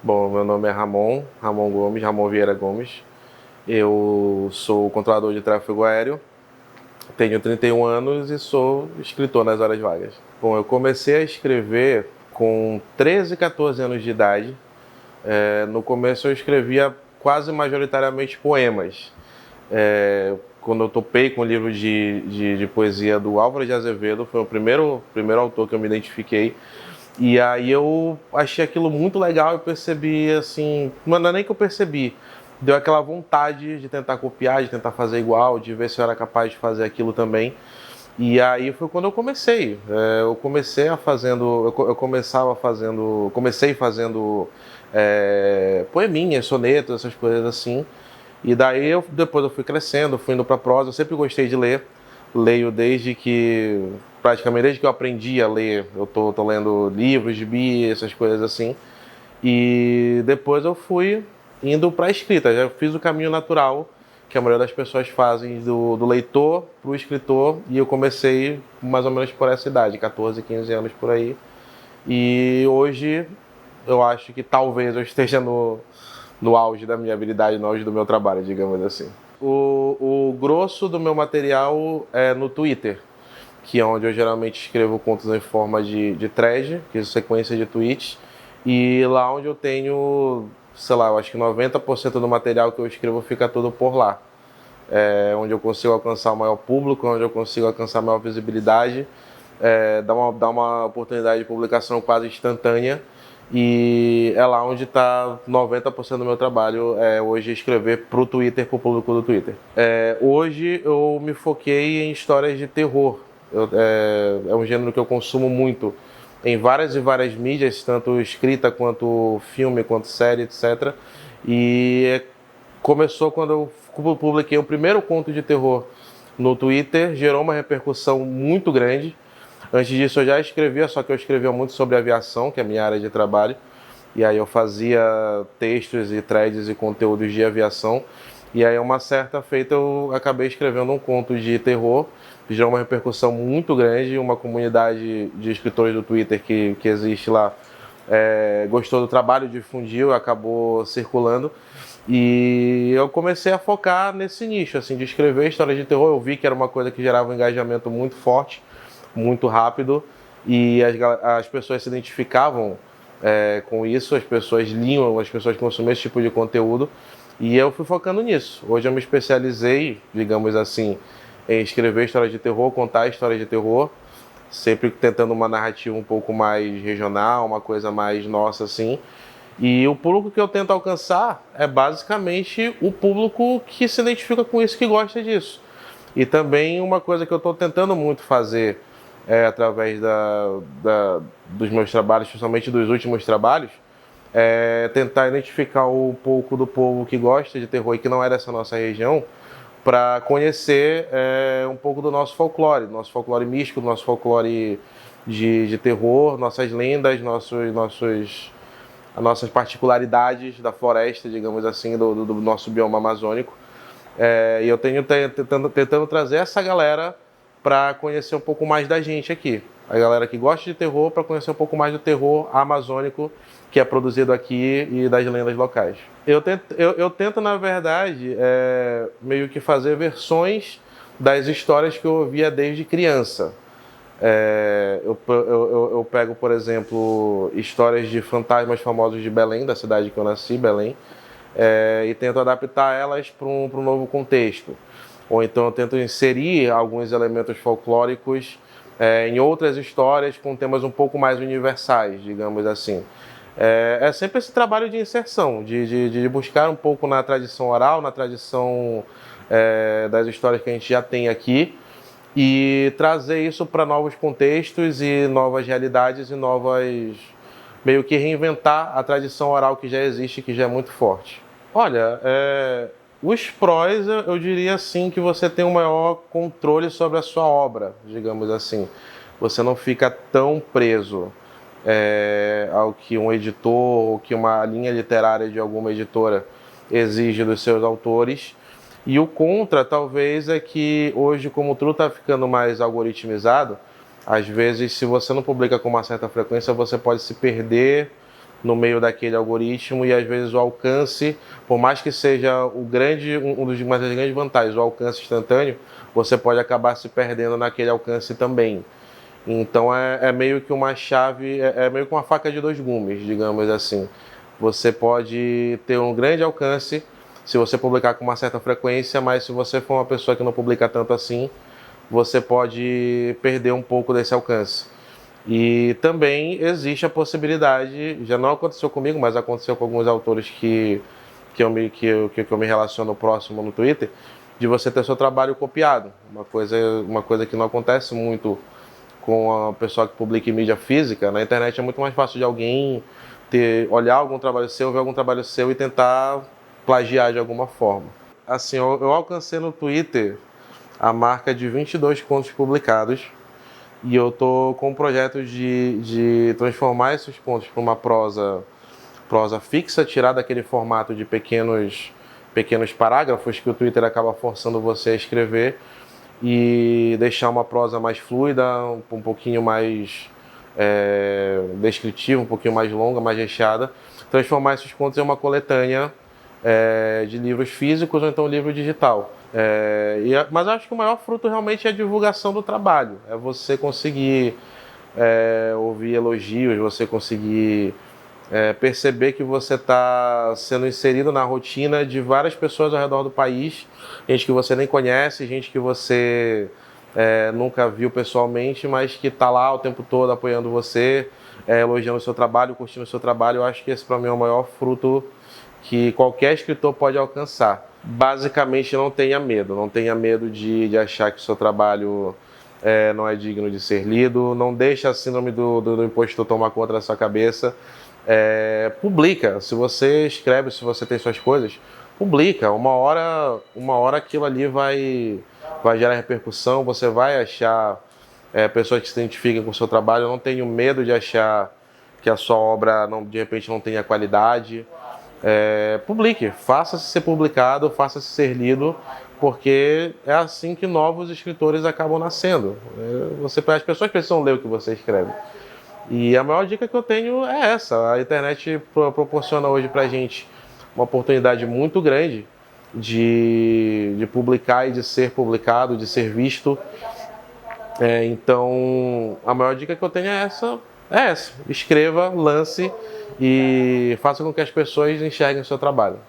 Bom, meu nome é Ramon Gomes, Ramon Vieira Gomes. Eu sou controlador de tráfego aéreo, tenho 31 anos e sou escritor nas horas vagas. Bom, eu comecei a escrever com 13, 14 anos de idade. No começo eu escrevia quase majoritariamente poemas. Quando eu topei com o livro de poesia do Álvaro de Azevedo, foi o primeiro autor que eu me identifiquei. E aí eu achei aquilo muito legal e percebi assim, não é nem que eu percebi, deu aquela vontade de tentar copiar, de tentar fazer igual, de ver se eu era capaz de fazer aquilo também. E aí foi quando eu comecei. Eu comecei a fazendo, eu começava fazendo, comecei fazendo poeminhas, sonetos, essas coisas assim. E daí depois eu fui crescendo, fui indo para prosa. Eu sempre gostei de ler. Leio praticamente desde que eu aprendi a ler. Eu tô lendo livros, gibi, essas coisas assim. E depois eu fui indo para a escrita. Já fiz o caminho natural que a maioria das pessoas fazem do leitor para o escritor. E eu comecei mais ou menos por essa idade, 14, 15 anos por aí. E hoje eu acho que talvez eu esteja no auge da minha habilidade, no auge do meu trabalho, digamos assim. O grosso do meu material é no Twitter, que é onde eu geralmente escrevo contos em forma de thread, que é sequência de tweets, e lá onde eu tenho, sei lá, eu acho que 90% do material que eu escrevo fica todo por lá. Onde eu consigo alcançar o maior público, onde eu consigo alcançar a maior visibilidade, dá uma oportunidade de publicação quase instantânea. E é lá onde está 90% do meu trabalho hoje escrever para o Twitter, para o público do Twitter. Hoje eu me foquei em histórias de terror. É um gênero que eu consumo muito em várias e várias mídias, tanto escrita quanto filme, quanto série, etc. E começou quando eu publiquei o primeiro conto de terror no Twitter, gerou uma repercussão muito grande. Antes disso eu já escrevia, só que eu escrevia muito sobre aviação, que é a minha área de trabalho. E aí eu fazia textos e threads e conteúdos de aviação. E aí uma certa feita eu acabei escrevendo um conto de terror, que gerou uma repercussão muito grande. Uma comunidade de escritores do Twitter que existe lá gostou do trabalho, difundiu, acabou circulando. E eu comecei a focar nesse nicho, assim, de escrever histórias de terror. Eu vi que era uma coisa que gerava um engajamento muito forte, muito rápido, e as pessoas se identificavam com isso, as pessoas liam, as pessoas consumiam esse tipo de conteúdo, e eu fui focando nisso. Hoje eu me especializei, digamos assim, em escrever histórias de terror, contar histórias de terror, sempre tentando uma narrativa um pouco mais regional, uma coisa mais nossa, assim. E o público que eu tento alcançar é basicamente o público que se identifica com isso, que gosta disso. E também uma coisa que eu estou tentando muito fazer através dos meus trabalhos, principalmente dos últimos trabalhos, é tentar identificar um pouco do povo que gosta de terror e que não é dessa nossa região, para conhecer um pouco do nosso folclore místico, do nosso folclore de terror, nossas lendas, as nossas particularidades da floresta, digamos assim, do nosso bioma amazônico. E eu tenho tentando trazer essa galera para conhecer um pouco mais da gente aqui. A galera que gosta de terror para conhecer um pouco mais do terror amazônico que é produzido aqui e das lendas locais. Eu tento na verdade, meio que fazer versões das histórias que eu ouvia desde criança. Eu pego, por exemplo, histórias de fantasmas famosos de Belém, da cidade que eu nasci, Belém, e tento adaptar elas para um novo contexto. Ou então eu tento inserir alguns elementos folclóricos em outras histórias com temas um pouco mais universais, digamos assim. É sempre esse trabalho de inserção, de buscar um pouco na tradição oral, na tradição das histórias que a gente já tem aqui, e trazer isso para novos contextos e novas realidades e meio que reinventar a tradição oral que já existe, que já é muito forte. Olha, os prós eu diria assim que você tem um maior controle sobre a sua obra, digamos assim. Você não fica tão preso ao que um editor ou que uma linha literária de alguma editora exige dos seus autores. E o contra, talvez, é que hoje, como tudo está ficando mais algoritmizado, às vezes, se você não publica com uma certa frequência, você pode se perder no meio daquele algoritmo, e às vezes o alcance, por mais que seja uma das grandes vantagens, o alcance instantâneo, você pode acabar se perdendo naquele alcance também. Então é meio que uma chave, é meio que uma faca de dois gumes, digamos assim. Você pode ter um grande alcance se você publicar com uma certa frequência, mas se você for uma pessoa que não publica tanto assim, você pode perder um pouco desse alcance. E também existe a possibilidade, já não aconteceu comigo, mas aconteceu com alguns autores que eu me relaciono próximo no Twitter, de você ter seu trabalho copiado. Uma coisa que não acontece muito com a pessoa que publica em mídia física. Na internet é muito mais fácil de alguém olhar algum trabalho seu, ver algum trabalho seu e tentar plagiar de alguma forma. Assim, eu alcancei no Twitter a marca de 22 contos publicados e eu tô com um projeto de transformar esses contos para uma prosa fixa, tirar daquele formato de pequenos parágrafos que o Twitter acaba forçando você a escrever e deixar uma prosa mais fluida, um pouquinho mais descritiva, um pouquinho mais longa, mais recheada, transformar esses contos em uma coletânea de livros físicos ou então livro digital. Mas eu acho que o maior fruto realmente é a divulgação do trabalho, é você conseguir ouvir elogios, você conseguir perceber que você está sendo inserido na rotina de várias pessoas ao redor do país, gente que você nem conhece, gente que você nunca viu pessoalmente, mas que está lá o tempo todo apoiando você, elogiando o seu trabalho, curtindo o seu trabalho. Eu acho que esse para mim é o maior fruto que qualquer escritor pode alcançar. Basicamente, não tenha medo de achar que o seu trabalho não é digno de ser lido, não deixe a síndrome do impostor tomar conta da sua cabeça. Publica, se você escreve, se você tem suas coisas, publica, uma hora aquilo ali vai gerar repercussão, você vai achar pessoas que se identifiquem com o seu trabalho. Eu não tenho medo de achar que a sua obra de repente não tenha qualidade. Publique, faça-se ser publicado, faça-se ser lido, porque é assim que novos escritores acabam nascendo. As pessoas precisam ler o que você escreve. E a maior dica que eu tenho é essa: a internet proporciona hoje pra gente uma oportunidade muito grande de publicar e de ser publicado, de ser visto. Então, a maior dica que eu tenho é essa: escreva, lance e faça com que as pessoas enxerguem o seu trabalho.